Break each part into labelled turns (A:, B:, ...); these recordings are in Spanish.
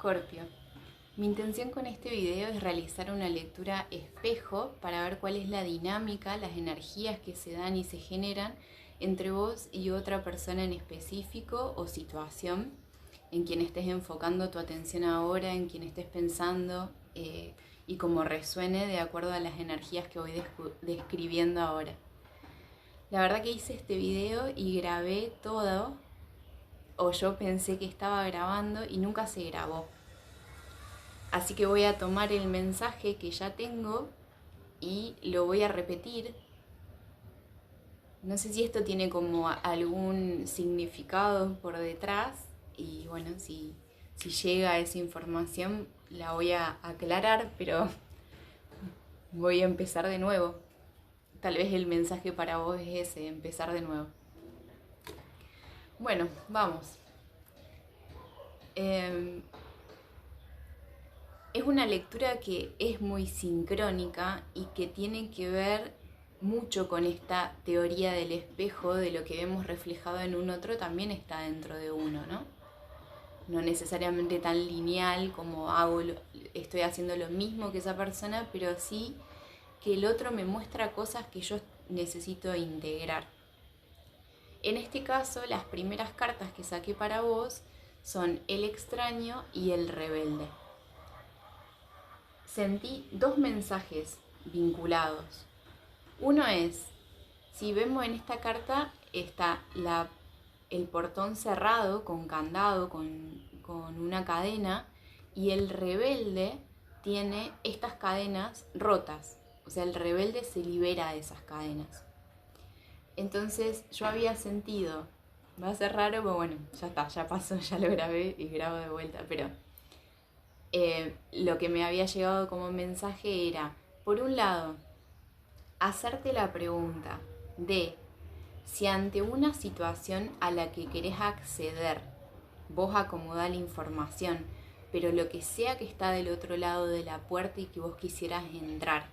A: Escorpio. Mi intención con este video es realizar una lectura espejo para ver cuál es la dinámica, las energías que se dan y se generan entre vos y otra persona en específico o situación en quien estés enfocando tu atención ahora, en quien estés pensando y cómo resuene de acuerdo a las energías que voy describiendo ahora. La verdad que hice este video y grabé todo, o yo pensé que estaba grabando y nunca se grabó. Así que voy a tomar el mensaje que ya tengo y lo voy a repetir. No sé si esto tiene como algún significado por detrás y bueno, si llega esa información la voy a aclarar, pero voy a empezar de nuevo. Tal vez el mensaje para vos es ese, empezar de nuevo. Bueno, vamos. Es una lectura que es muy sincrónica y que tiene que ver mucho con esta teoría del espejo, de lo que vemos reflejado en un otro también está dentro de uno, ¿no? No necesariamente tan lineal como estoy haciendo lo mismo que esa persona, pero sí que el otro me muestra cosas que yo necesito integrar. En este caso, las primeras cartas que saqué para vos son el extraño y el rebelde. Sentí dos mensajes vinculados. Uno es, si vemos en esta carta, está el portón cerrado con candado, con una cadena, y el rebelde tiene estas cadenas rotas. O sea, el rebelde se libera de esas cadenas. Entonces yo había sentido, va a ser raro, pero bueno, ya está, ya pasó, ya lo grabé y grabo de vuelta, pero lo que me había llegado como mensaje era, por un lado, hacerte la pregunta de si ante una situación a la que querés acceder, vos acomodás la información, pero lo que sea que está del otro lado de la puerta y que vos quisieras entrar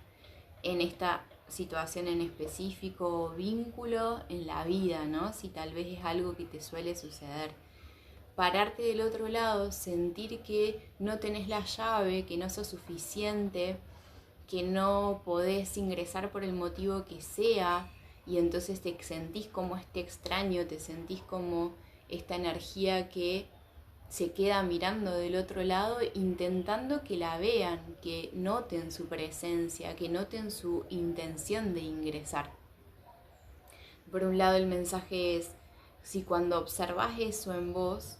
A: en esta situación en específico o vínculo en la vida, ¿no? Si tal vez es algo que te suele suceder. Pararte del otro lado, sentir que no tenés la llave, que no sos suficiente, que no podés ingresar por el motivo que sea, y entonces te sentís como este extraño, te sentís como esta energía que se queda mirando del otro lado, intentando que la vean, que noten su presencia, que noten su intención de ingresar. Por un lado el mensaje es, si cuando observás eso en vos,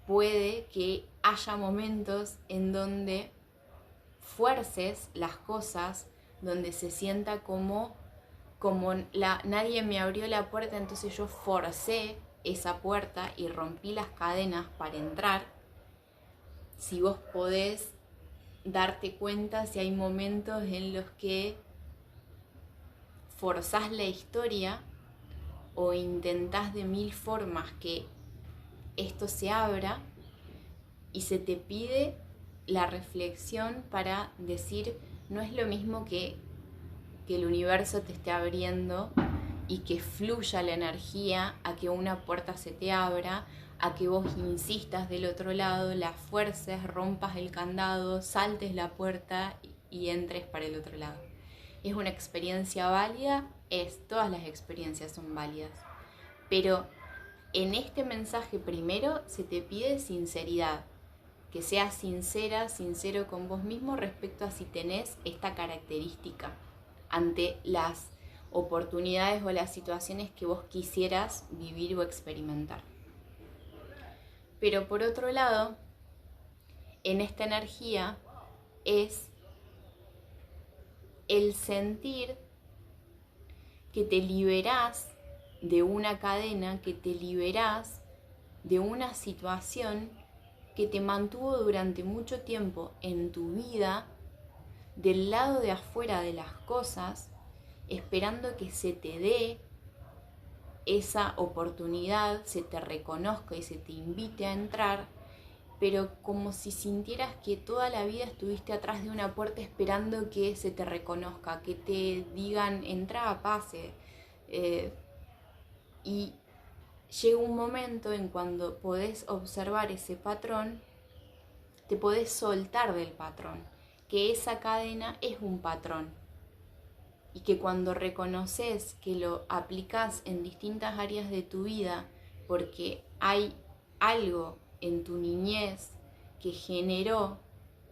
A: puede que haya momentos en donde fuerces las cosas, donde se sienta como nadie me abrió la puerta, entonces yo forcé esa puerta y rompí las cadenas para entrar. Si vos podés darte cuenta si hay momentos en los que forzás la historia o intentás de mil formas que esto se abra y se te pide la reflexión para decir, no es lo mismo que el universo te esté abriendo y que fluya la energía a que una puerta se te abra, a que vos insistas del otro lado, la fuerces, rompas el candado, saltes la puerta y entres para el otro lado. ¿Es una experiencia válida? Todas las experiencias son válidas. Pero en este mensaje primero se te pide sinceridad, que seas sincera, sincero con vos mismo respecto a si tenés esta característica ante las oportunidades o las situaciones que vos quisieras vivir o experimentar. Pero por otro lado, en esta energía es el sentir que te liberás de una cadena, que te liberás de una situación que te mantuvo durante mucho tiempo en tu vida del lado de afuera de las cosas, esperando que se te dé esa oportunidad, se te reconozca y se te invite a entrar, pero como si sintieras que toda la vida estuviste atrás de una puerta esperando que se te reconozca, que te digan, entra, pase. Y llega un momento en cuando podés observar ese patrón te podés soltar del patrón, que esa cadena es un patrón y que cuando reconoces que lo aplicás en distintas áreas de tu vida porque hay algo en tu niñez que generó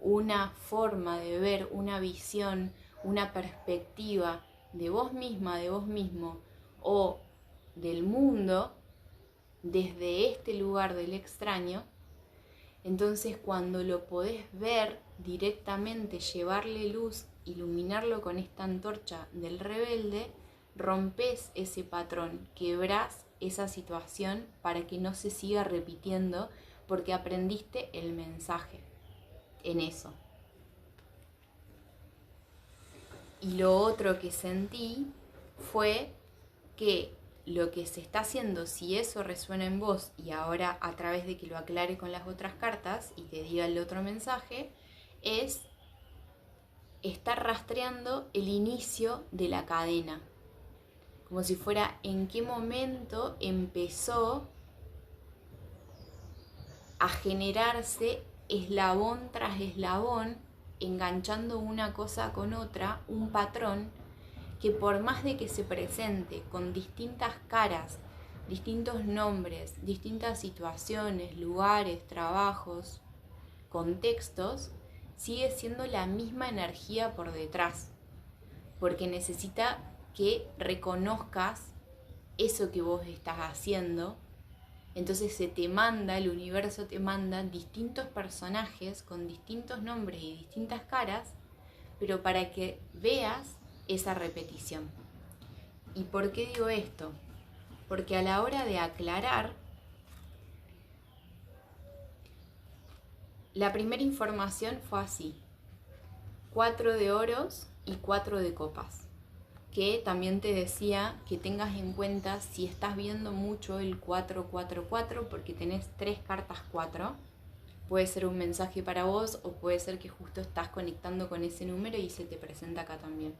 A: una forma de ver, una visión, una perspectiva de vos misma, de vos mismo o del mundo desde este lugar del extraño, entonces cuando lo podés ver directamente, llevarle luz, iluminarlo con esta antorcha del rebelde, rompes ese patrón, quebrás esa situación para que no se siga repitiendo porque aprendiste el mensaje en eso. Y lo otro que sentí fue que lo que se está haciendo, si eso resuena en vos, y ahora a través de que lo aclare con las otras cartas y te diga el otro mensaje, es estar rastreando el inicio de la cadena. Como si fuera en qué momento empezó a generarse eslabón tras eslabón, enganchando una cosa con otra, un patrón que por más de que se presente con distintas caras, distintos nombres, distintas situaciones, lugares, trabajos, contextos, sigue siendo la misma energía por detrás, porque necesita que reconozcas eso que vos estás haciendo. Entonces se te manda, el universo te manda distintos personajes con distintos nombres y distintas caras, pero para que veas esa repetición. ¿Y por qué digo esto? Porque a la hora de aclarar, la primera información fue así: 4 de oros y 4 de copas, que también te decía que tengas en cuenta si estás viendo mucho el 444 porque tenés 3 cartas 4. Puede ser un mensaje para vos o puede ser que justo estás conectando con ese número y se te presenta acá también.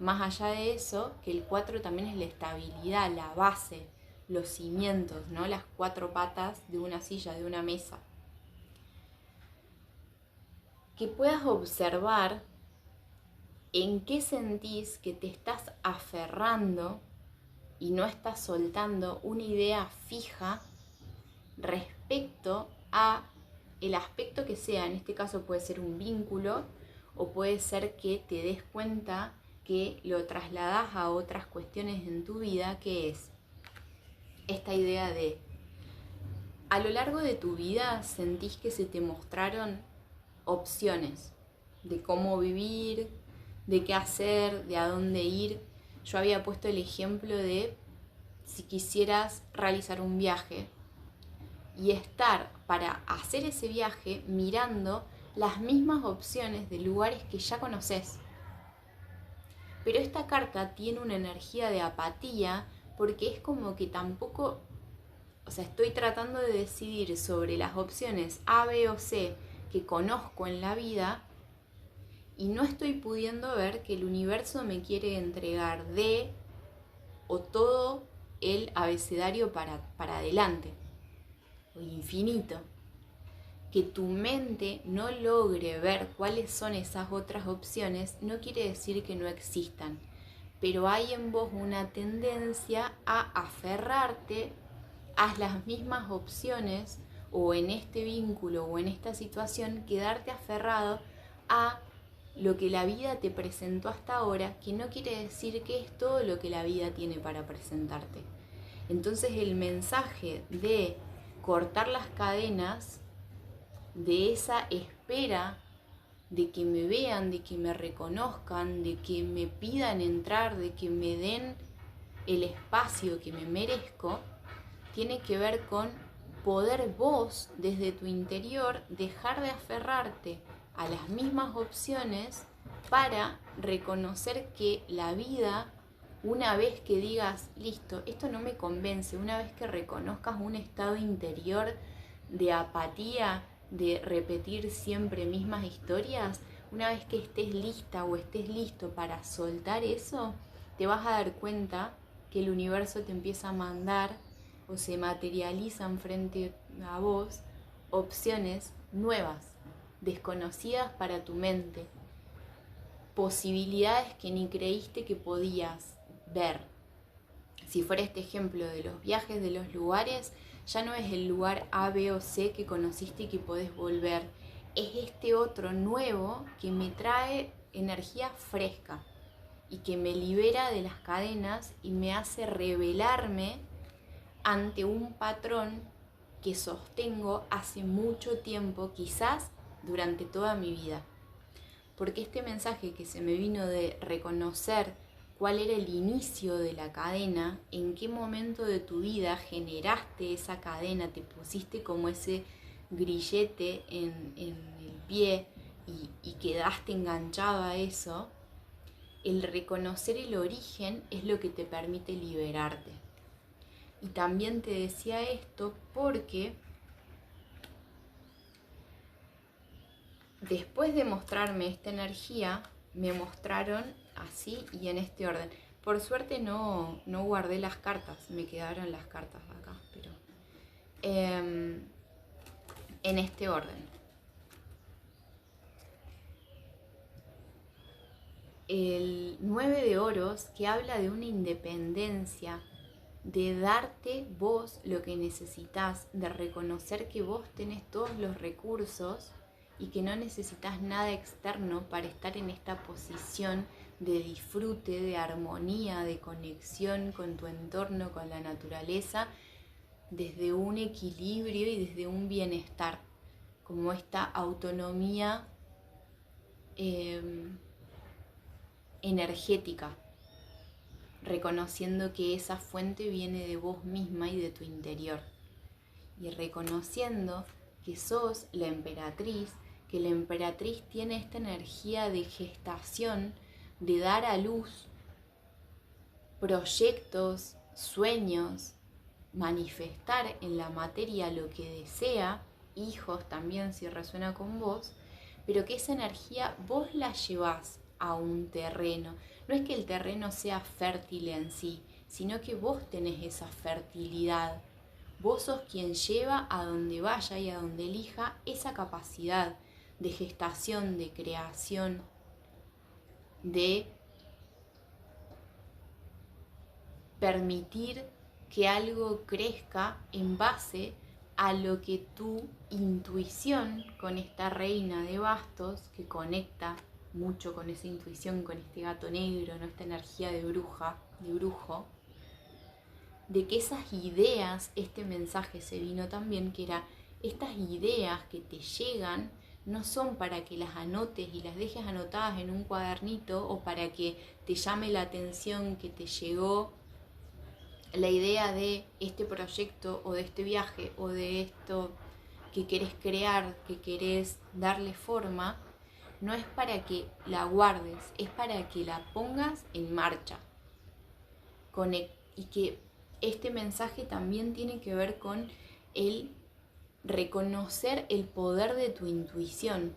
A: Más allá de eso, que el 4 también es la estabilidad, la base, los cimientos, ¿no? Las 4 patas de una silla, de una mesa. Que puedas observar en qué sentís que te estás aferrando y no estás soltando una idea fija respecto a el aspecto que sea. En este caso puede ser un vínculo o puede ser que te des cuenta que lo trasladás a otras cuestiones en tu vida, que es esta idea de, a lo largo de tu vida sentís que se te mostraron opciones de cómo vivir, de qué hacer, de a dónde ir. Yo había puesto el ejemplo de si quisieras realizar un viaje y estar para hacer ese viaje mirando las mismas opciones de lugares que ya conoces. Pero esta carta tiene una energía de apatía porque es como que tampoco, o sea, estoy tratando de decidir sobre las opciones A, B o C que conozco en la vida y no estoy pudiendo ver que el universo me quiere entregar D o todo el abecedario para adelante, o infinito. Que tu mente no logre ver cuáles son esas otras opciones no quiere decir que no existan, pero hay en vos una tendencia a aferrarte a las mismas opciones o en este vínculo o en esta situación quedarte aferrado a lo que la vida te presentó hasta ahora, que no quiere decir que es todo lo que la vida tiene para presentarte. Entonces el mensaje de cortar las cadenas, de esa espera de que me vean, de que me reconozcan, de que me pidan entrar, de que me den el espacio que me merezco, tiene que ver con poder vos, desde tu interior, dejar de aferrarte a las mismas opciones para reconocer que la vida, una vez que digas, listo, esto no me convence, una vez que reconozcas un estado interior de apatía, de repetir siempre mismas historias, una vez que estés lista o estés listo para soltar eso, te vas a dar cuenta que el universo te empieza a mandar o se materializan frente a vos opciones nuevas, desconocidas para tu mente, posibilidades que ni creíste que podías ver. Si fuera este ejemplo de los viajes, de los lugares, ya no es el lugar A, B o C que conociste y que podés volver. Es este otro nuevo que me trae energía fresca y que me libera de las cadenas y me hace revelarme ante un patrón que sostengo hace mucho tiempo, quizás durante toda mi vida. Porque este mensaje que se me vino de reconocer cuál era el inicio de la cadena, en qué momento de tu vida generaste esa cadena, te pusiste como ese grillete en el pie y quedaste enganchado a eso, el reconocer el origen es lo que te permite liberarte. Y también te decía esto porque después de mostrarme esta energía, me mostraron así y en este orden. Por suerte no guardé las cartas, me quedaron las cartas acá, pero en este orden. El 9 de oros, que habla de una independencia, de darte vos lo que necesitas, de reconocer que vos tenés todos los recursos y que no necesitas nada externo para estar en esta posición de disfrute, de armonía, de conexión con tu entorno, con la naturaleza, desde un equilibrio y desde un bienestar, como esta autonomía energética, reconociendo que esa fuente viene de vos misma y de tu interior, y reconociendo que sos la emperatriz, que la emperatriz tiene esta energía de gestación, de dar a luz proyectos, sueños, manifestar en la materia lo que desea, hijos también si resuena con vos, pero que esa energía vos la llevás a un terreno. No es que el terreno sea fértil en sí, sino que vos tenés esa fertilidad. Vos sos quien lleva a donde vaya y a donde elija esa capacidad de gestación, de creación, de permitir que algo crezca en base a lo que tu intuición, con esta reina de bastos que conecta mucho con esa intuición, con este gato negro, ¿no? Esta energía de bruja, de brujo, de que esas ideas, este mensaje se vino también, que era, estas ideas que te llegan no son para que las anotes y las dejes anotadas en un cuadernito o para que te llame la atención que te llegó la idea de este proyecto o de este viaje o de esto que querés crear, que querés darle forma. No es para que la guardes, es para que la pongas en marcha. Y que este mensaje también tiene que ver con el reconocer el poder de tu intuición.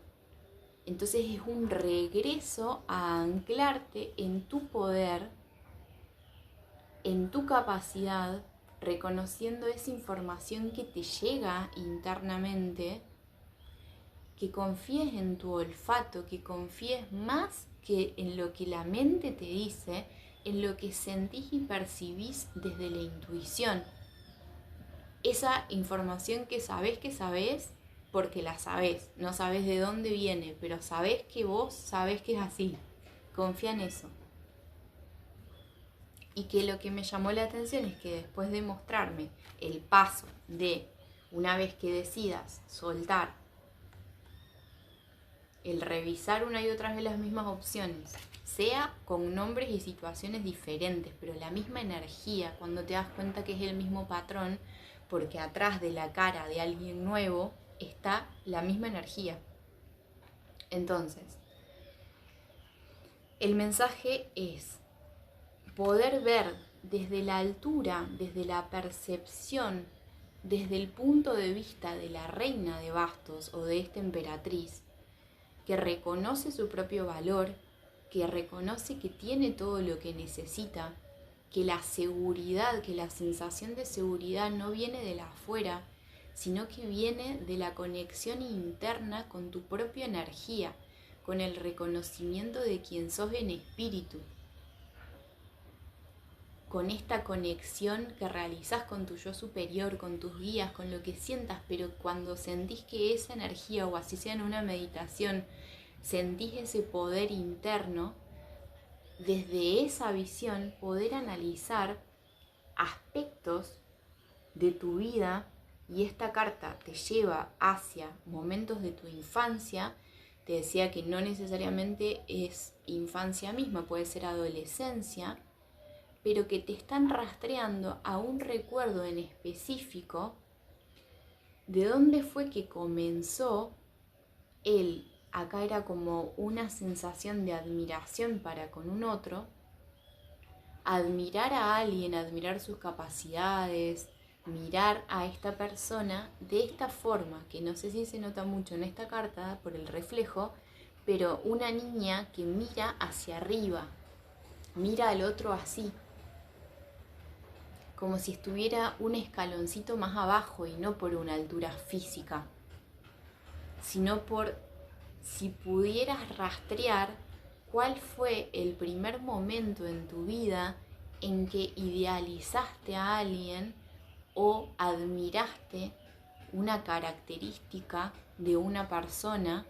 A: Entonces es un regreso a anclarte en tu poder, en tu capacidad, reconociendo esa información que te llega internamente, que confíes en tu olfato, que confíes más que en lo que la mente te dice, en lo que sentís y percibís desde la intuición. Esa información que sabés porque la sabés, no sabés de dónde viene, pero sabés que vos sabés que es así. Confía en eso. Y que lo que me llamó la atención es que después de mostrarme el paso de, una vez que decidas soltar, el revisar una y otra vez las mismas opciones, sea con nombres y situaciones diferentes, pero la misma energía, cuando te das cuenta que es el mismo patrón, porque atrás de la cara de alguien nuevo está la misma energía. Entonces, el mensaje es poder ver desde la altura, desde la percepción, desde el punto de vista de la reina de bastos o de esta emperatriz, que reconoce su propio valor, que reconoce que tiene todo lo que necesita, que la seguridad, que la sensación de seguridad no viene de la afuera, sino que viene de la conexión interna con tu propia energía, con el reconocimiento de quién sos en espíritu, con esta conexión que realizás con tu yo superior, con tus guías, con lo que sientas, pero cuando sentís que esa energía, o así sea en una meditación, sentís ese poder interno, desde esa visión poder analizar aspectos de tu vida, y esta carta te lleva hacia momentos de tu infancia. Te decía que no necesariamente es infancia misma, puede ser adolescencia, pero que te están rastreando a un recuerdo en específico de dónde fue que comenzó el, acá era como una sensación de admiración para con un otro, admirar a alguien, admirar sus capacidades, mirar a esta persona de esta forma, que no sé si se nota mucho en esta carta por el reflejo, pero una niña que mira hacia arriba, mira al otro así, como si estuviera un escaloncito más abajo, y no por una altura física, sino por si pudieras rastrear cuál fue el primer momento en tu vida en que idealizaste a alguien o admiraste una característica de una persona.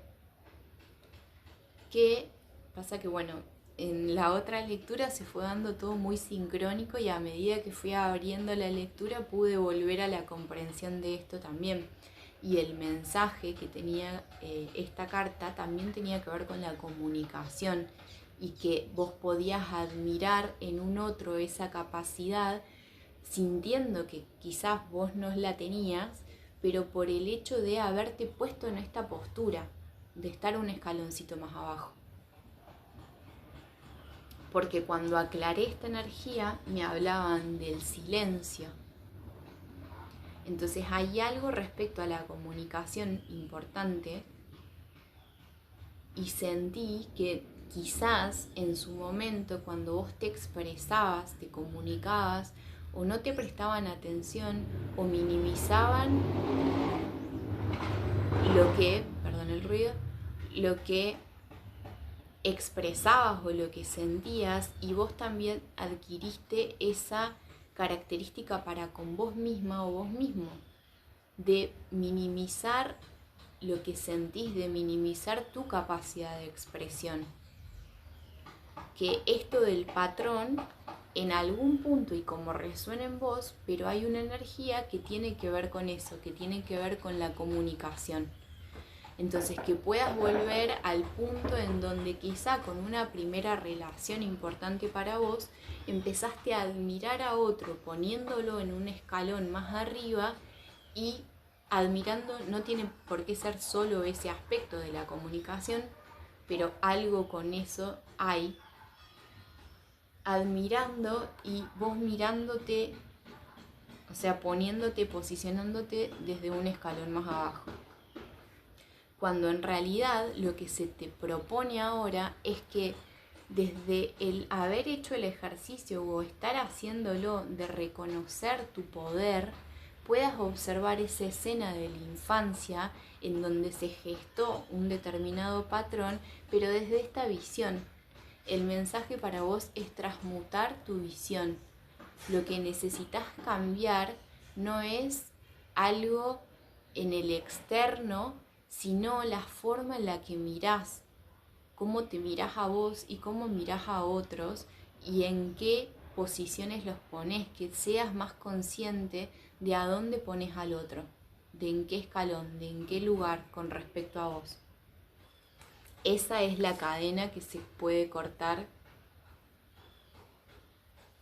A: Que pasa que, bueno, en la otra lectura se fue dando todo muy sincrónico, y a medida que fui abriendo la lectura pude volver a la comprensión de esto también. Y el mensaje que tenía esta carta también tenía que ver con la comunicación, y que vos podías admirar en un otro esa capacidad, sintiendo que quizás vos no la tenías, pero por el hecho de haberte puesto en esta postura, de estar un escaloncito más abajo. Porque cuando aclaré esta energía me hablaban del silencio. Entonces hay algo respecto a la comunicación importante, y sentí que quizás en su momento, cuando vos te expresabas, te comunicabas, o no te prestaban atención o minimizaban perdón el ruido, lo que expresabas o lo que sentías, y vos también adquiriste esa característica para con vos misma o vos mismo, de minimizar lo que sentís, de minimizar tu capacidad de expresión. Que esto del patrón, en algún punto, y como resuena en vos, pero hay una energía que tiene que ver con eso, que tiene que ver con la comunicación. Entonces, que puedas volver al punto en donde quizá con una primera relación importante para vos, empezaste a admirar a otro poniéndolo en un escalón más arriba, y admirando, no tiene por qué ser solo ese aspecto de la comunicación, pero algo con eso hay, admirando y vos mirándote, o sea, poniéndote, posicionándote desde un escalón más abajo. Cuando en realidad lo que se te propone ahora es que desde el haber hecho el ejercicio o estar haciéndolo de reconocer tu poder, puedas observar esa escena de la infancia en donde se gestó un determinado patrón, pero desde esta visión. El mensaje para vos es transmutar tu visión. Lo que necesitas cambiar no es algo en el externo, sino la forma en la que mirás, cómo te mirás a vos y cómo mirás a otros, y en qué posiciones los pones, que seas más consciente de a dónde pones al otro, de en qué escalón, de en qué lugar con respecto a vos. Esa es la cadena que se puede cortar,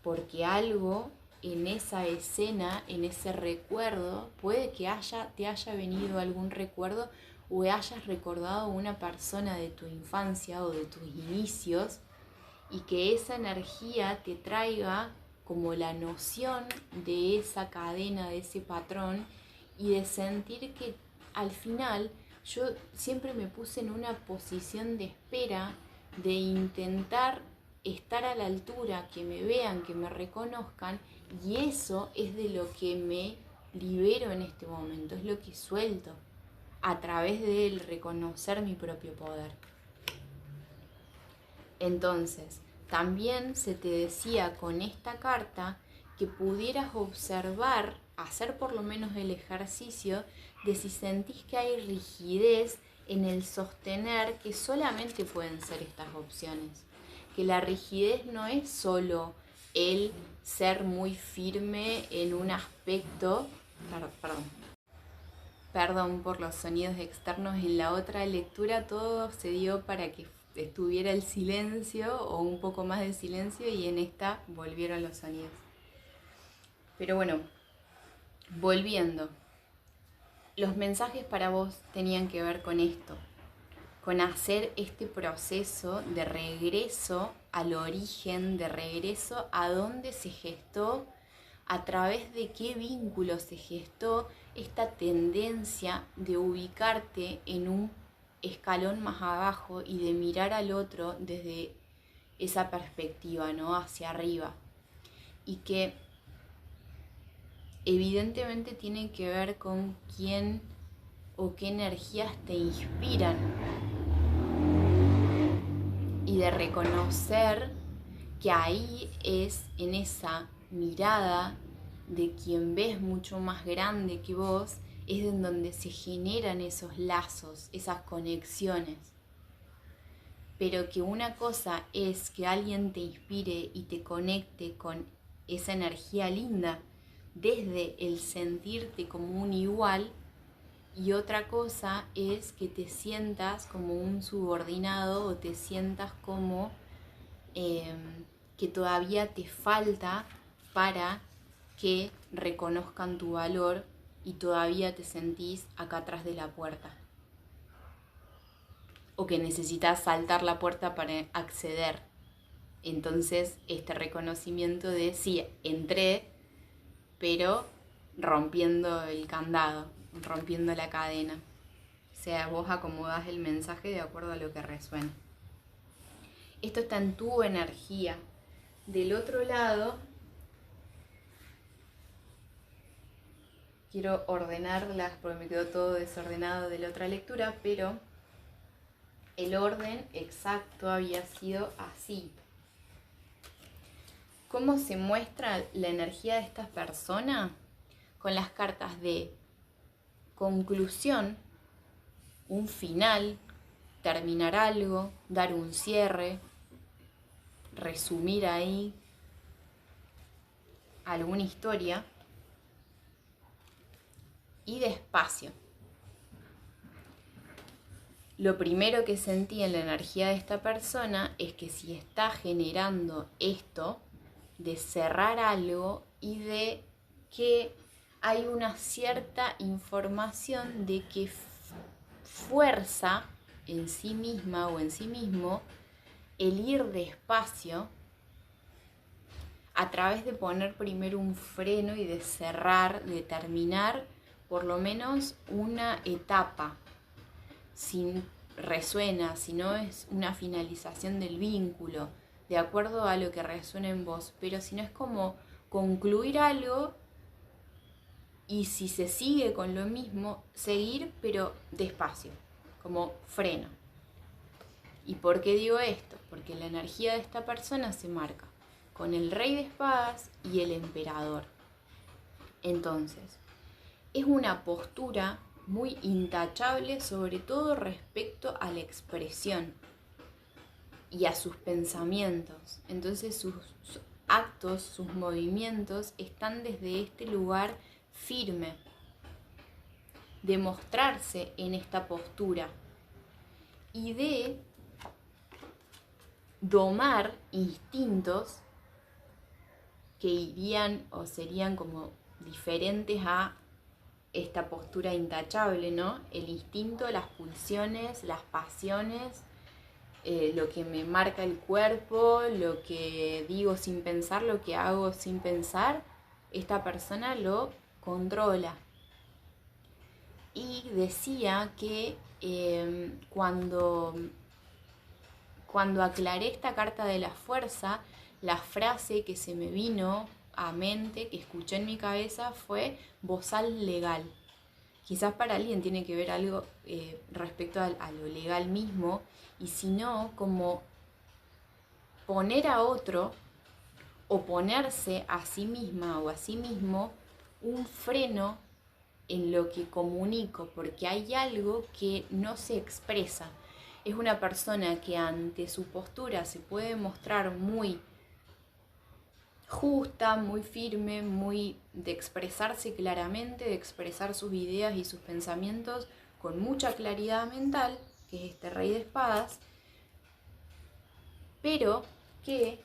A: porque algo en esa escena, en ese recuerdo, puede que te haya venido algún recuerdo, o hayas recordado una persona de tu infancia o de tus inicios, y que esa energía te traiga como la noción de esa cadena, de ese patrón, y de sentir que al final yo siempre me puse en una posición de espera, de intentar estar a la altura, que me vean, que me reconozcan, y eso es de lo que me libero en este momento, es lo que suelto a través del reconocer mi propio poder. Entonces, también se te decía con esta carta que pudieras observar, hacer por lo menos el ejercicio de si sentís que hay rigidez en el sostener que solamente pueden ser estas opciones. Que la rigidez no es solo el ser muy firme en un aspecto, perdón por los sonidos externos, en la otra lectura todo se dio para que estuviera el silencio o un poco más de silencio, y en esta volvieron los sonidos. Pero bueno, volviendo, los mensajes para vos tenían que ver con esto, con hacer este proceso de regreso al origen, de regreso a dónde se gestó, a través de qué vínculo se gestó esta tendencia de ubicarte en un escalón más abajo y de mirar al otro desde esa perspectiva, ¿no? Hacia arriba. Y que evidentemente tiene que ver con quién o qué energías te inspiran. Y de reconocer que ahí es, en esa mirada de quien ves mucho más grande que vos, es en donde se generan esos lazos, esas conexiones. Pero que una cosa es que alguien te inspire y te conecte con esa energía linda desde el sentirte como un igual, y otra cosa es que te sientas como un subordinado o te sientas como que todavía te falta para que reconozcan tu valor y todavía te sentís acá atrás de la puerta. O que necesitas saltar la puerta para acceder. Entonces, este reconocimiento de sí, entré, pero rompiendo el candado, rompiendo la cadena. O sea, vos acomodás el mensaje de acuerdo a lo que resuena. Esto está en tu energía. Del otro lado, quiero ordenarlas porque me quedó todo desordenado de la otra lectura, pero el orden exacto había sido así. ¿Cómo se muestra la energía de esta persona? Con las cartas de conclusión, un final, terminar algo, dar un cierre, resumir ahí alguna historia, y despacio. Lo primero que sentí en la energía de esta persona es que si está generando esto de cerrar algo y de que hay una cierta información de que fuerza en sí misma o en sí mismo el ir despacio a través de poner primero un freno y de cerrar, de terminar por lo menos una etapa. Si resuena, si no es una finalización del vínculo, de acuerdo a lo que resuena en vos, pero si no es como concluir algo y si se sigue con lo mismo, seguir pero despacio, como freno. ¿Y por qué digo esto? Porque la energía de esta persona se marca con el rey de espadas y el emperador. Entonces, es una postura muy intachable, sobre todo respecto a la expresión y a sus pensamientos. Entonces sus actos, sus movimientos están desde este lugar firme, de mostrarse en esta postura y de domar instintos que irían o serían como diferentes a esta postura intachable, ¿no? El instinto, las pulsiones, las pasiones, lo que me marca el cuerpo, lo que digo sin pensar, lo que hago sin pensar, esta persona lo controla. Y decía que cuando aclaré esta carta de la fuerza, la frase que se me vino a mente, que escuché en mi cabeza, fue bozal legal. Quizás para alguien tiene que ver algo respecto a lo legal mismo, y si no, como poner a otro o ponerse a sí misma o a sí mismo un freno en lo que comunico, porque hay algo que no se expresa. Es una persona que ante su postura se puede mostrar muy justa, muy firme, muy de expresarse claramente, de expresar sus ideas y sus pensamientos con mucha claridad mental, que es este rey de espadas, pero que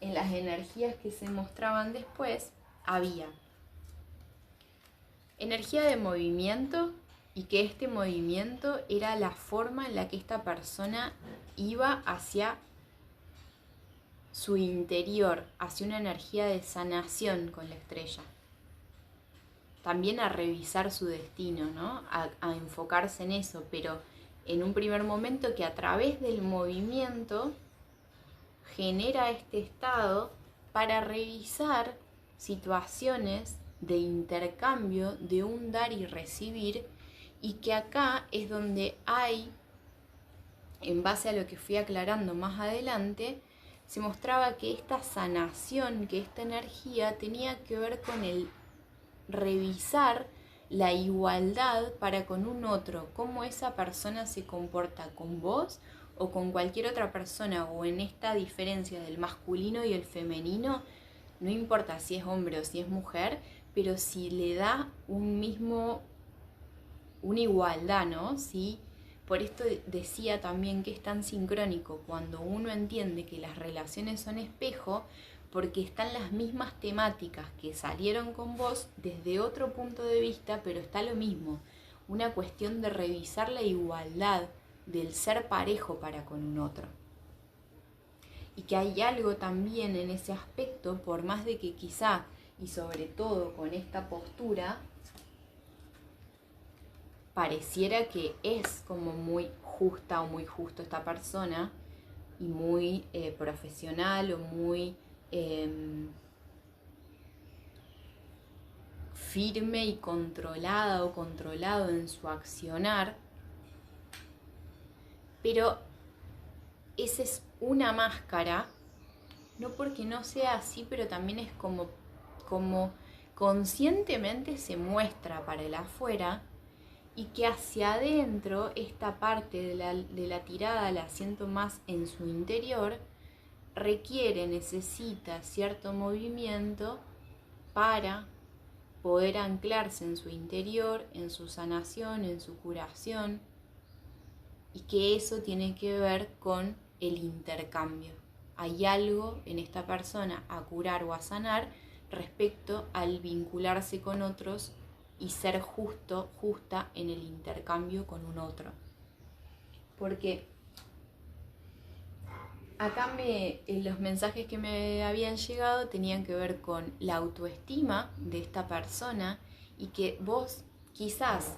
A: en las energías que se mostraban después había energía de movimiento, y que este movimiento era la forma en la que esta persona iba hacia su interior, hacia una energía de sanación con la estrella. También a revisar su destino, ¿no? A enfocarse en eso, pero en un primer momento que a través del movimiento genera este estado para revisar situaciones de intercambio, de un dar y recibir, y que acá es donde hay, en base a lo que fui aclarando más adelante, se mostraba que esta sanación, que esta energía tenía que ver con el revisar la igualdad para con un otro, cómo esa persona se comporta con vos o con cualquier otra persona, o en esta diferencia del masculino y el femenino, no importa si es hombre o si es mujer, pero si le da una igualdad, ¿no? ¿Sí? Por esto decía también que es tan sincrónico cuando uno entiende que las relaciones son espejo, porque están las mismas temáticas que salieron con vos desde otro punto de vista, pero está lo mismo, una cuestión de revisar la igualdad del ser parejo para con un otro. Y que hay algo también en ese aspecto, por más de que quizá, y sobre todo con esta postura, pareciera que es como muy justa o muy justo esta persona, y muy profesional o muy firme y controlada o controlado en su accionar, pero esa es una máscara, no porque no sea así, pero también es como conscientemente se muestra para el afuera, y que hacia adentro esta parte de la tirada la siento más en su interior, necesita cierto movimiento para poder anclarse en su interior, en su sanación, en su curación, y que eso tiene que ver con el intercambio. Hay algo en esta persona a curar o a sanar respecto al vincularse con otros y ser justa en el intercambio con un otro. Porque acá los mensajes que me habían llegado tenían que ver con la autoestima de esta persona, y que vos quizás,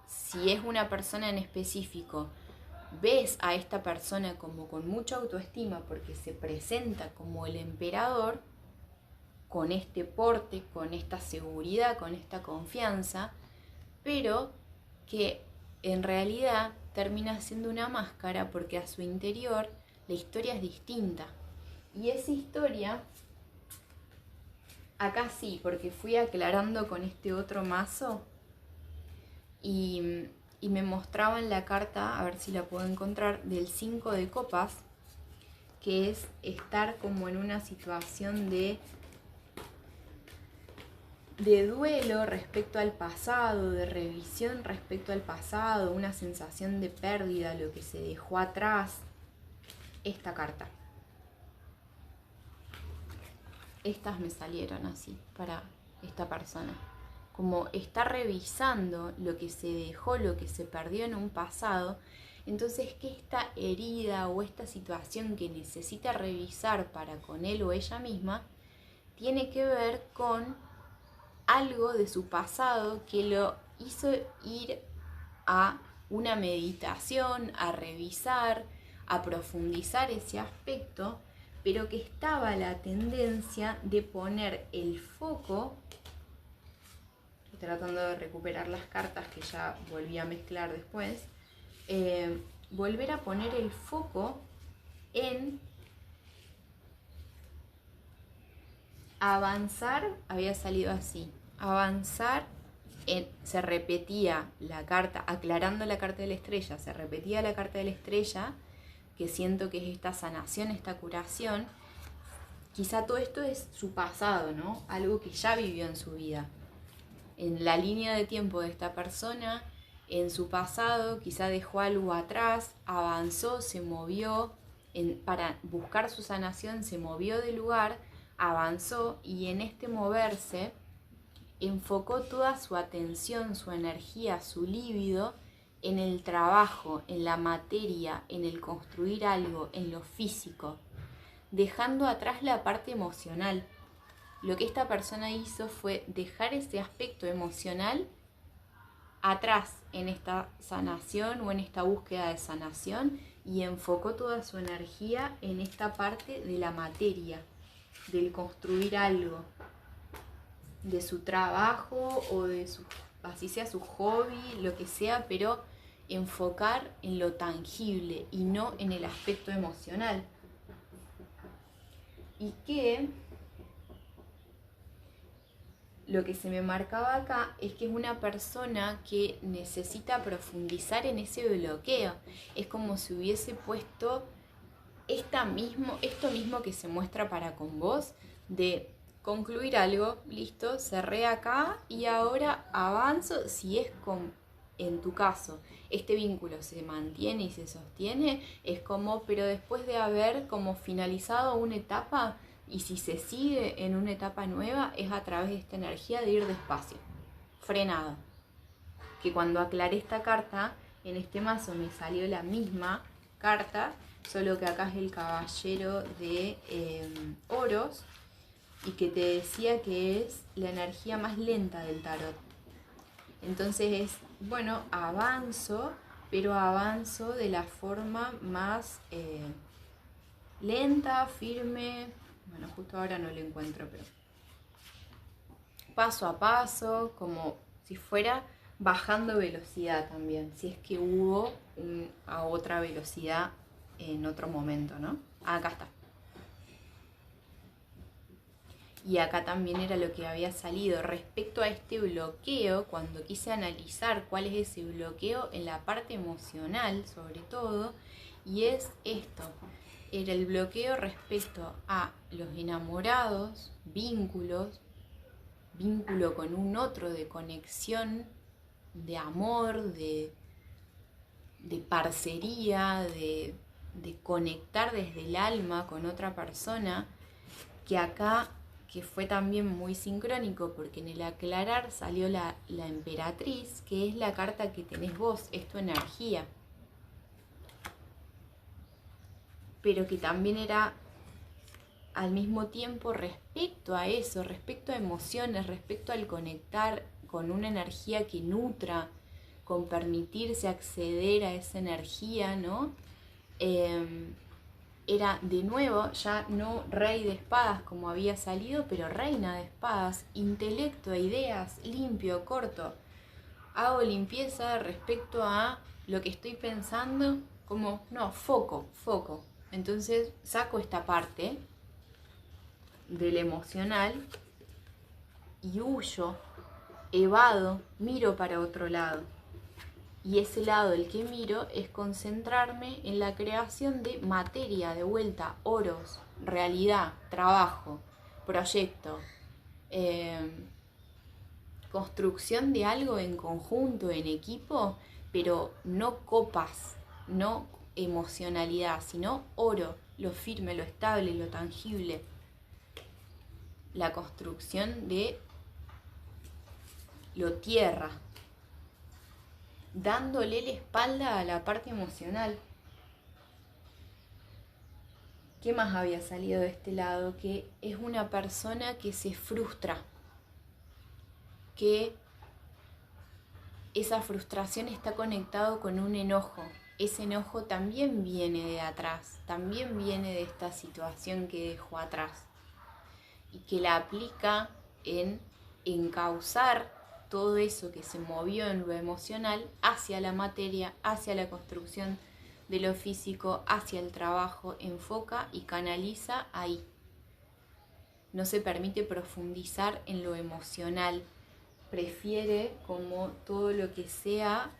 A: si es una persona en específico, ves a esta persona como con mucha autoestima porque se presenta como el emperador, con este porte, con esta seguridad, con esta confianza, pero que en realidad termina siendo una máscara, porque a su interior la historia es distinta. Y esa historia, acá sí, porque fui aclarando con este otro mazo, y me mostraban la carta, a ver si la puedo encontrar, del 5 de copas, que es estar como en una situación de duelo respecto al pasado, de revisión respecto al pasado, una sensación de pérdida, lo que se dejó atrás. Esta carta. Estas me salieron así para esta persona. Como está revisando lo que se dejó, lo que se perdió en un pasado. Entonces, que esta herida o esta situación que necesita revisar para con él o ella misma, tiene que ver con algo de su pasado que lo hizo ir a una meditación, a revisar, a profundizar ese aspecto, pero que estaba la tendencia de poner el foco, estoy tratando de recuperar las cartas que ya volví a mezclar después, volver a poner el foco en avanzar. Había salido así, avanzar, se repetía la carta, aclarando la carta de la estrella, se repetía la carta de la estrella, que siento que es esta sanación, esta curación. Quizá todo esto es su pasado, ¿no? Algo que ya vivió en su vida. En la línea de tiempo de esta persona, en su pasado, quizá dejó algo atrás, avanzó, se movió, para buscar su sanación, se movió de lugar, avanzó, y en este moverse enfocó toda su atención, su energía, su líbido en el trabajo, en la materia, en el construir algo, en lo físico, dejando atrás la parte emocional. Lo que esta persona hizo fue dejar ese aspecto emocional atrás en esta sanación o en esta búsqueda de sanación, y enfocó toda su energía en esta parte de la materia, del construir algo, de su trabajo o de su, así sea su hobby, lo que sea, pero enfocar en lo tangible y no en el aspecto emocional. Y que lo que se me marcaba acá es que es una persona que necesita profundizar en ese bloqueo. Es como si hubiese puesto esto mismo que se muestra para con vos, de concluir algo, listo, cerré acá y ahora avanzo. Si es en tu caso, este vínculo se mantiene y se sostiene, es como, pero después de haber como finalizado una etapa, y si se sigue en una etapa nueva, es a través de esta energía de ir despacio, frenado. Que cuando aclaré esta carta, en este mazo me salió la misma carta, solo que acá es el caballero de oros, y que te decía que es la energía más lenta del tarot. Entonces es, bueno, avanzo, pero avanzo de la forma más lenta, firme. Bueno, justo ahora no lo encuentro, pero paso a paso, como si fuera bajando velocidad también, si es que hubo a otra velocidad en otro momento, ¿no? Acá está. Y acá también era lo que había salido respecto a este bloqueo, cuando quise analizar cuál es ese bloqueo en la parte emocional, sobre todo, y es esto. Era el bloqueo respecto a los enamorados, vínculo con un otro, de conexión, de amor, de parcería, de conectar desde el alma con otra persona, que acá, que fue también muy sincrónico, porque en el aclarar salió la emperatriz, que es la carta que tenés vos, es tu energía, pero que también era al mismo tiempo respecto a eso, respecto a emociones, respecto al conectar con una energía que nutra, con permitirse acceder a esa energía, ¿no? Era de nuevo ya no rey de espadas como había salido, pero reina de espadas, intelecto e ideas, limpio, corto. Hago limpieza respecto a lo que estoy pensando, como, no, foco. Entonces saco esta parte del emocional y huyo, evado, miro para otro lado. Y ese lado el que miro es concentrarme en la creación de materia, de vuelta, oros, realidad, trabajo, proyecto, construcción de algo en conjunto, en equipo, pero no copas, no emocionalidad, sino oro, lo firme, lo estable, lo tangible. La construcción de lo tierra, dándole la espalda a la parte emocional. ¿Qué más había salido de este lado? Que es una persona que se frustra, que esa frustración está conectado con un enojo. ese enojo también viene de atrás, también viene de esta situación que dejó atrás y que la aplica en encauzar todo eso que se movió en lo emocional hacia la materia, hacia la construcción de lo físico, hacia el trabajo, enfoca y canaliza ahí. No se permite profundizar en lo emocional, prefiere como todo lo que sea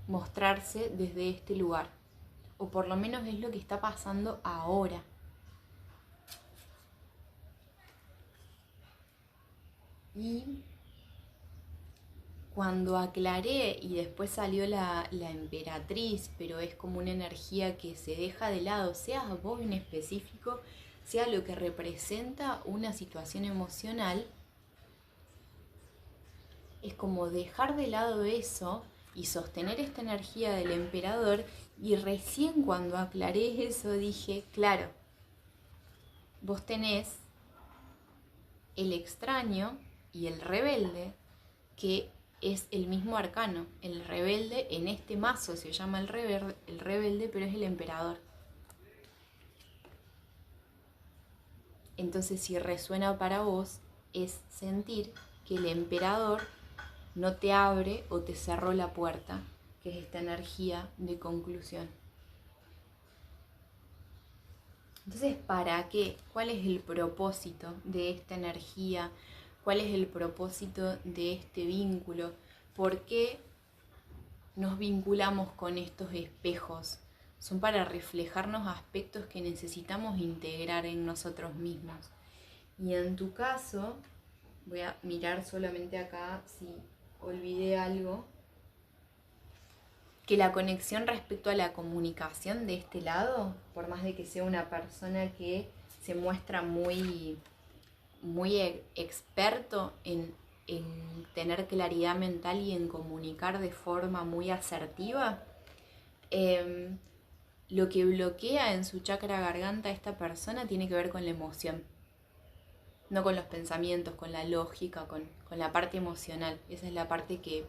A: mostrarse desde este lugar, o por lo menos es lo que está pasando ahora. Y cuando aclaré y después salió la emperatriz, pero es como una energía que se deja de lado, sea vos en específico, sea lo que representa una situación emocional, es como dejar de lado eso y sostener esta energía del emperador. Y recién cuando aclaré eso dije, claro, vos tenés el extraño y el rebelde, que es el mismo arcano. El rebelde en este mazo se llama el rebelde, pero es el emperador. Entonces, si resuena para vos, es sentir que el emperador no te abre o te cerró la puerta, que es esta energía de conclusión. Entonces, ¿para qué? ¿Cuál es el propósito de esta energía? ¿Cuál es el propósito de este vínculo? ¿Por qué nos vinculamos con estos espejos? Son para reflejarnos aspectos que necesitamos integrar en nosotros mismos. Y en tu caso, voy a mirar solamente acá si olvidé algo, que la conexión respecto a la comunicación de este lado, por más de que sea una persona que se muestra muy experto en tener claridad mental y en comunicar de forma muy asertiva, lo que bloquea en su chakra garganta a esta persona tiene que ver con la emoción, no con los pensamientos, con la lógica, con la parte emocional. Esa es la parte que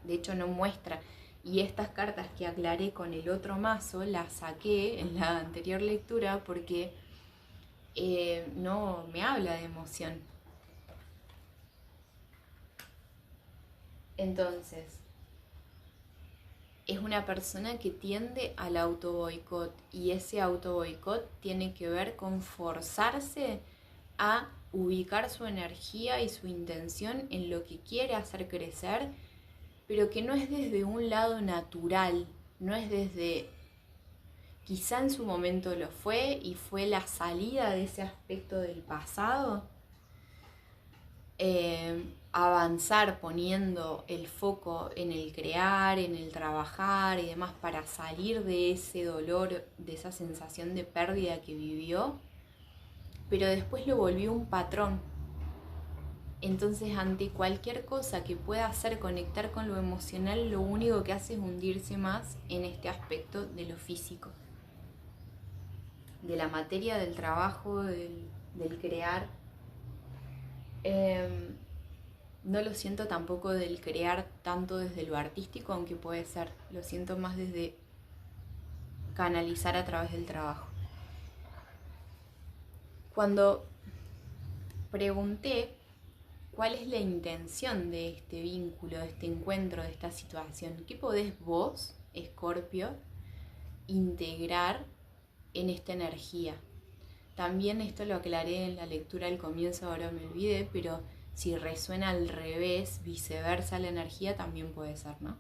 A: de hecho no muestra. Y estas cartas que aclaré con el otro mazo las saqué en la anterior lectura porque no me habla de emoción. Entonces, es una persona que tiende al auto boicot, y ese auto boicot tiene que ver con forzarse a ubicar su energía y su intención en lo que quiere hacer crecer, pero que no es desde un lado natural, no es desde, quizá en su momento lo fue y fue la salida de ese aspecto del pasado, avanzar poniendo el foco en el crear, en el trabajar y demás para salir de ese dolor, de esa sensación de pérdida que vivió, pero después lo volvió un patrón. Entonces, ante cualquier cosa que pueda hacer conectar con lo emocional, lo único que hace es hundirse más en este aspecto de lo físico, de la materia, del trabajo, del crear. No lo siento tampoco del crear tanto desde lo artístico, aunque puede ser. Lo siento más desde canalizar a través del trabajo. Cuando pregunté cuál es la intención de este vínculo, de este encuentro, de esta situación, ¿qué podés vos, Escorpio, integrar en esta energía? También esto lo aclaré en la lectura al comienzo, ahora me olvidé, pero si resuena al revés, viceversa la energía, también puede ser, ¿no?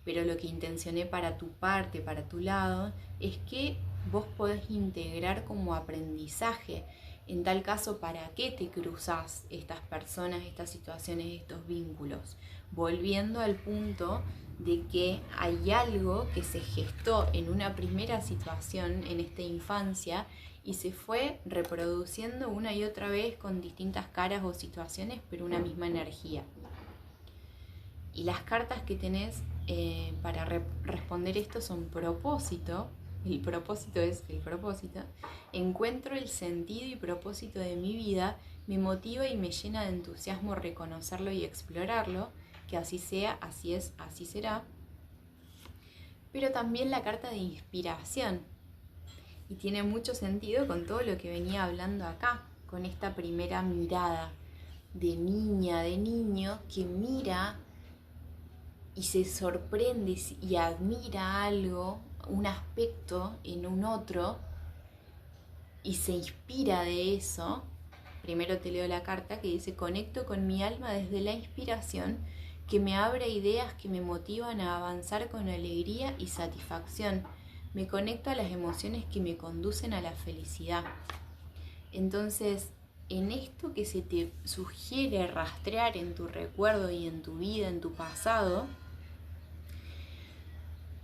A: Pero lo que intencioné para tu parte, para tu lado, es que vos podés integrar como aprendizaje. En tal caso, ¿para qué te cruzás estas personas, estas situaciones, estos vínculos? Volviendo al punto de que hay algo que se gestó en una primera situación, en esta infancia, y se fue reproduciendo una y otra vez con distintas caras o situaciones, pero una misma energía. Y las cartas que tenés para responder esto son propósito. El propósito es el propósito. Encuentro el sentido y propósito de mi vida. Me motiva y me llena de entusiasmo reconocerlo y explorarlo. Que así sea, así es, así será. pero también la carta de inspiración. Y tiene mucho sentido con todo lo que venía hablando acá, con esta primera mirada de niña, de niño, que mira y se sorprende y admira algo, un aspecto en un otro, y se inspira de eso. Primero te leo la carta que dice: conecto con mi alma desde la inspiración, que me abre ideas que me motivan a avanzar con alegría y satisfacción. Me conecto a las emociones que me conducen a la felicidad. Entonces, en esto que se te sugiere rastrear en tu recuerdo y en tu vida, en tu pasado,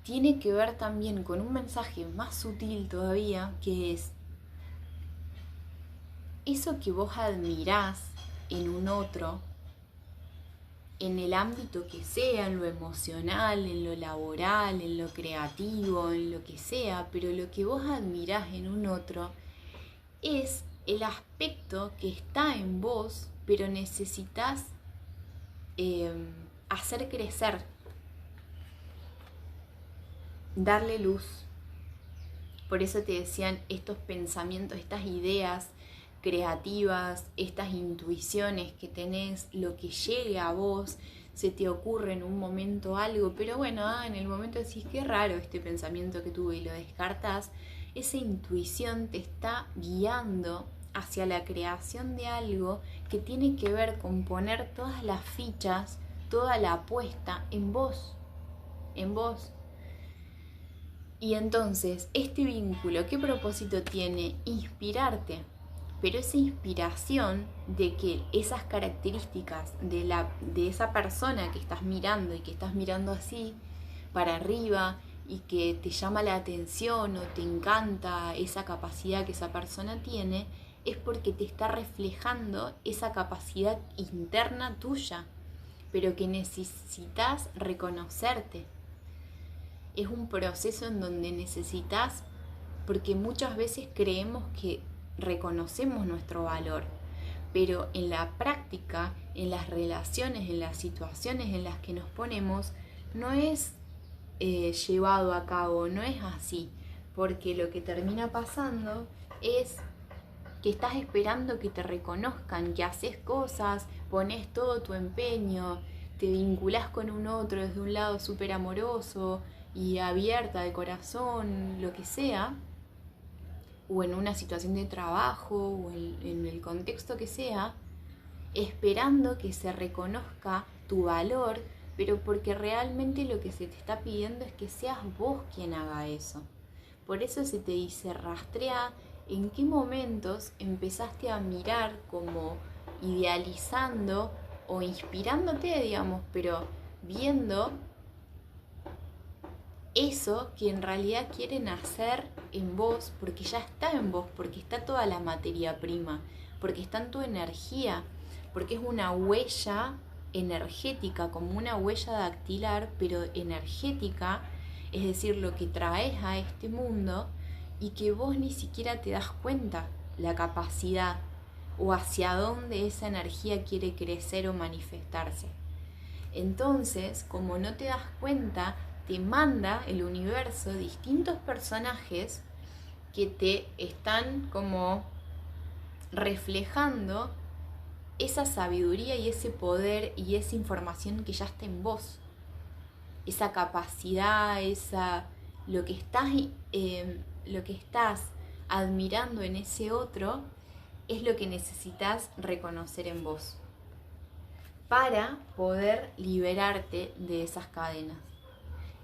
A: tiene que ver también con un mensaje más sutil todavía, que es eso que vos admirás en un otro, en el ámbito que sea, en lo emocional, en lo laboral, en lo creativo, en lo que sea, pero lo que vos admirás en un otro es el aspecto que está en vos, pero necesitas hacer crecer, darle luz. Por eso te decían estos pensamientos, estas ideas creativas, estas intuiciones que tenés, lo que llegue a vos, se te ocurre en un momento algo, pero bueno, en el momento decís qué raro este pensamiento que tuve y lo descartás. Esa intuición te está guiando hacia la creación de algo que tiene que ver con poner todas las fichas, toda la apuesta en vos, en vos. Y entonces, este vínculo, ¿qué propósito tiene? Inspirarte. Pero esa inspiración de que esas características de esa persona que estás mirando y que estás mirando así, para arriba, y que te llama la atención o te encanta esa capacidad que esa persona tiene, es porque te está reflejando esa capacidad interna tuya, pero que necesitas reconocerte. Es un proceso en donde necesitas, porque muchas veces creemos que reconocemos nuestro valor, pero en la práctica, en las relaciones, en las situaciones en las que nos ponemos, no es llevado a cabo, no es así, porque lo que termina pasando es que estás esperando que te reconozcan, que haces cosas, pones todo tu empeño, te vinculás con un otro desde un lado súper amoroso y abierta de corazón, lo que sea, o en una situación de trabajo, o en el contexto que sea, esperando que se reconozca tu valor, pero porque realmente lo que se te está pidiendo es que seas vos quien haga eso. Por eso se te dice: rastrea en qué momentos empezaste a mirar como idealizando o inspirándote, digamos, pero viendo eso que en realidad quieren hacer en vos, porque ya está en vos, porque está toda la materia prima, porque está en tu energía, porque es una huella energética, como una huella dactilar, pero energética, es decir, lo que traes a este mundo y que vos ni siquiera te das cuenta la capacidad o hacia dónde esa energía quiere crecer o manifestarse. Entonces, como no te das cuenta, te manda el universo distintos personajes que te están como reflejando esa sabiduría y ese poder y esa información que ya está en vos, esa capacidad, lo que estás admirando en ese otro es lo que necesitas reconocer en vos para poder liberarte de esas cadenas.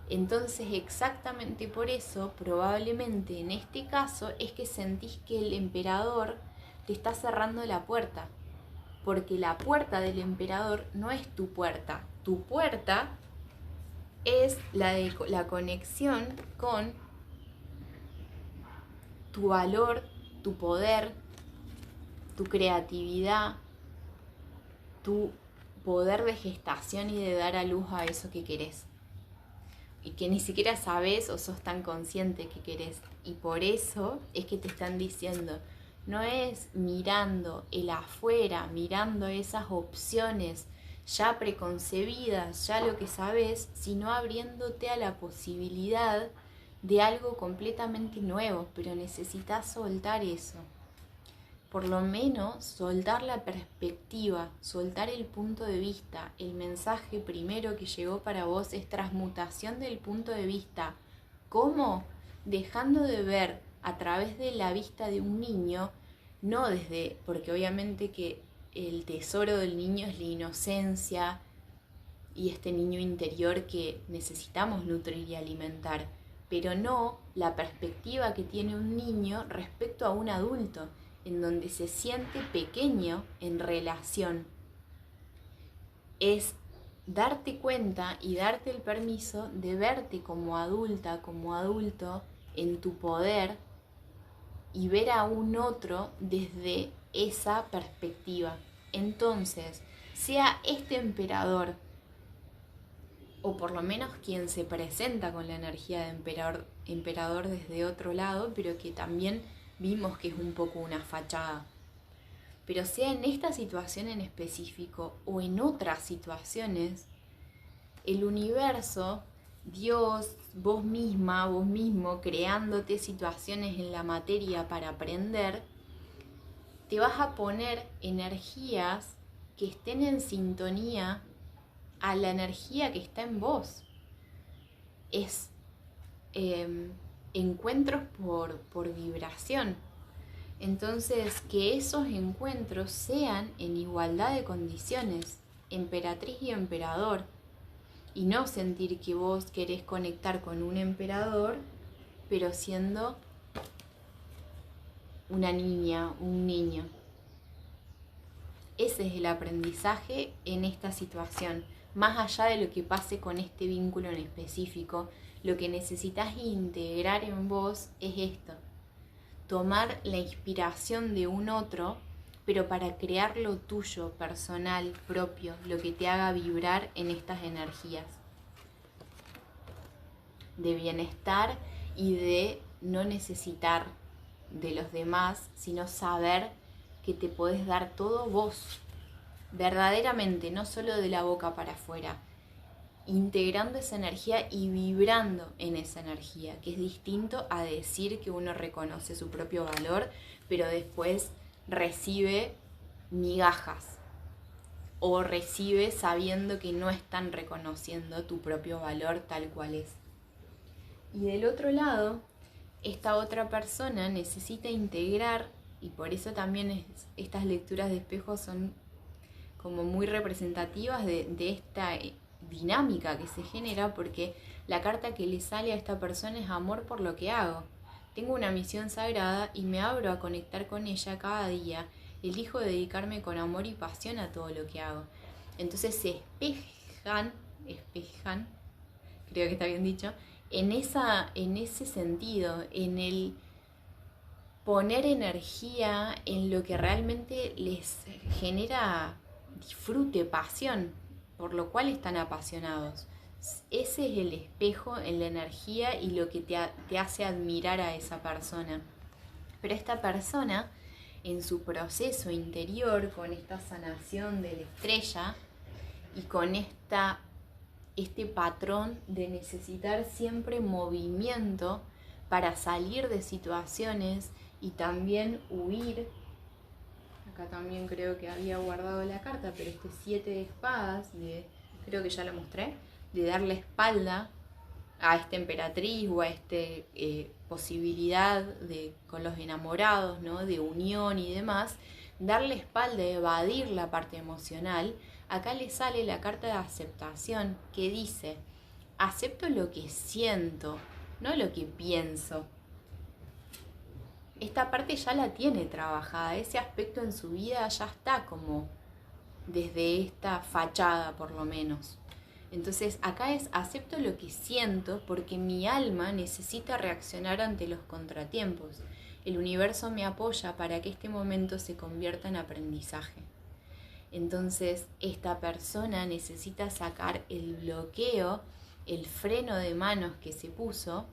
A: Entonces, exactamente por eso, probablemente en este caso, es que sentís que el emperador te está cerrando la puerta, porque la puerta del emperador no es tu puerta. Tu puerta es la conexión con tu valor, tu poder, tu creatividad, tu poder de gestación y de dar a luz a eso que querés. Y que ni siquiera sabes o sos tan consciente que querés. Y por eso es que te están diciendo, no es mirando el afuera, mirando esas opciones ya preconcebidas, ya lo que sabes, sino abriéndote a la posibilidad de algo completamente nuevo, pero necesitas soltar eso. Por lo menos soltar la perspectiva, soltar el punto de vista. El mensaje primero que llegó para vos es transmutación del punto de vista. ¿Cómo? Dejando de ver a través de la vista de un niño, no desde, porque obviamente que el tesoro del niño es la inocencia y este niño interior que necesitamos nutrir y alimentar, pero no la perspectiva que tiene un niño respecto a un adulto, en donde se siente pequeño en relación. Es darte cuenta y darte el permiso de verte como adulta, como adulto, en tu poder y ver a un otro desde esa perspectiva. Entonces, sea este emperador, o por lo menos quien se presenta con la energía de emperador desde otro lado, pero que también vimos que es un poco una fachada. Pero sea en esta situación en específico o en otras situaciones, el universo, Dios, vos misma, vos mismo, creándote situaciones en la materia para aprender, te vas a poner energías que estén en sintonía a la energía que está en vos. Es encuentros por vibración. Entonces, que esos encuentros sean en igualdad de condiciones, emperatriz y emperador, y no sentir que vos querés conectar con un emperador, pero siendo una niña, un niño. Ese es el aprendizaje en esta situación. Más allá de lo que pase con este vínculo en específico, lo que necesitas integrar en vos es esto. Tomar la inspiración de un otro, pero para crear lo tuyo, personal, propio, lo que te haga vibrar en estas energías de bienestar y de no necesitar de los demás, sino saber que te podés dar todo vos, verdaderamente, no solo de la boca para afuera, integrando esa energía y vibrando en esa energía, que es distinto a decir que uno reconoce su propio valor, pero después recibe migajas o recibe sabiendo que no están reconociendo tu propio valor tal cual es. Y del otro lado, esta otra persona necesita integrar, y por eso también estas lecturas de espejo son como muy representativas de esta dinámica que se genera, porque la carta que le sale a esta persona es amor por lo que hago. Tengo una misión sagrada y me abro a conectar con ella cada día. Elijo dedicarme con amor y pasión a todo lo que hago. Entonces se espejan, creo que está bien dicho, en ese sentido, en el poner energía en lo que realmente les genera disfrute, pasión, por lo cual están apasionados. Ese es el espejo en la energía y lo que te hace admirar a esa persona. Pero esta persona, en su proceso interior, con esta sanación de la estrella y con este patrón de necesitar siempre movimiento para salir de situaciones y también huir. Acá también creo que había guardado la carta, pero este 7 de espadas, creo que ya lo mostré, de dar la espalda a esta emperatriz o a esta posibilidad con los enamorados, ¿no? De unión y demás, darle espalda, evadir la parte emocional. Acá le sale la carta de aceptación que dice: acepto lo que siento, no lo que pienso. Esta parte ya la tiene trabajada, ese aspecto en su vida ya está como desde esta fachada por lo menos. Entonces acá es: acepto lo que siento porque mi alma necesita reaccionar ante los contratiempos. El universo me apoya para que este momento se convierta en aprendizaje. Entonces esta persona necesita sacar el bloqueo, el freno de manos que se puso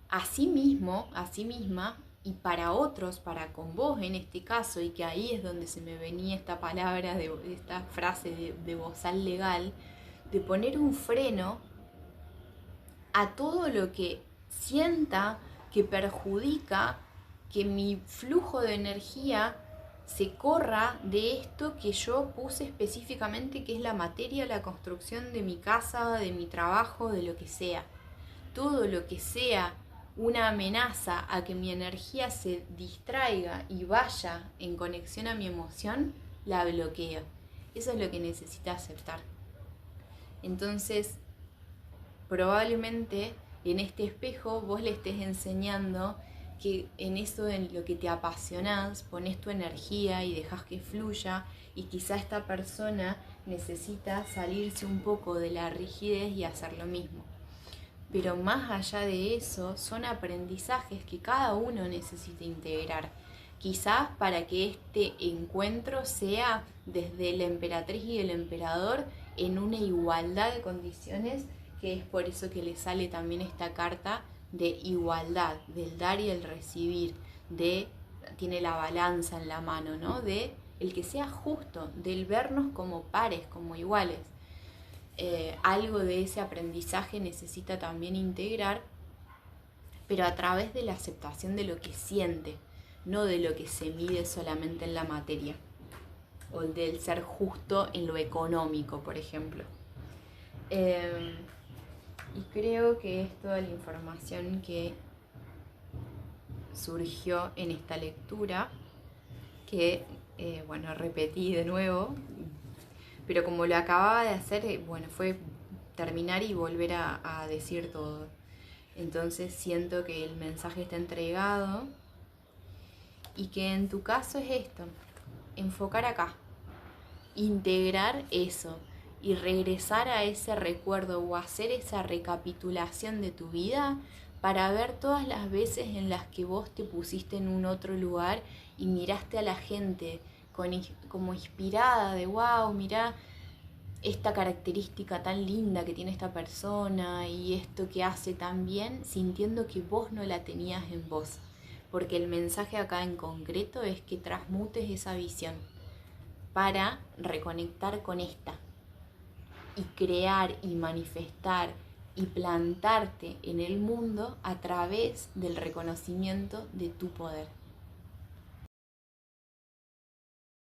A: a sí mismo, a sí misma, y para otros, para con vos en este caso, y que ahí es donde se me venía esta palabra, esta frase de bozal legal, de poner un freno a todo lo que sienta que perjudica que mi flujo de energía se corra de esto que yo puse específicamente, que es la materia, la construcción de mi casa, de mi trabajo, de lo que sea. Todo lo que sea una amenaza a que mi energía se distraiga y vaya en conexión a mi emoción, la bloqueo. Eso es lo que necesita aceptar. Entonces, probablemente en este espejo vos le estés enseñando que en eso en lo que te apasionás, pones tu energía y dejas que fluya, y quizá esta persona necesita salirse un poco de la rigidez y hacer lo mismo. Pero más allá de eso, son aprendizajes que cada uno necesita integrar. Quizás para que este encuentro sea desde la emperatriz y el emperador en una igualdad de condiciones, que es por eso que le sale también esta carta de igualdad, del dar y el recibir, tiene la balanza en la mano, ¿no? De el que sea justo, del vernos como pares, como iguales. Algo de ese aprendizaje necesita también integrar, pero a través de la aceptación de lo que siente, no de lo que se mide solamente en la materia, o del ser justo en lo económico, por ejemplo. Y creo que es toda la información que surgió en esta lectura, que, bueno, repetí de nuevo, pero como lo acababa de hacer, bueno, fue terminar y volver a decir todo. Entonces siento que el mensaje está entregado y que en tu caso es esto, enfocar acá, integrar eso y regresar a ese recuerdo o hacer esa recapitulación de tu vida para ver todas las veces en las que vos te pusiste en un otro lugar y miraste a la gente como inspirada de wow, mirá esta característica tan linda que tiene esta persona y esto que hace tan bien, sintiendo que vos no la tenías en vos. Porque el mensaje acá en concreto es que transmutes esa visión para reconectar con esta y crear y manifestar y plantarte en el mundo a través del reconocimiento de tu poder.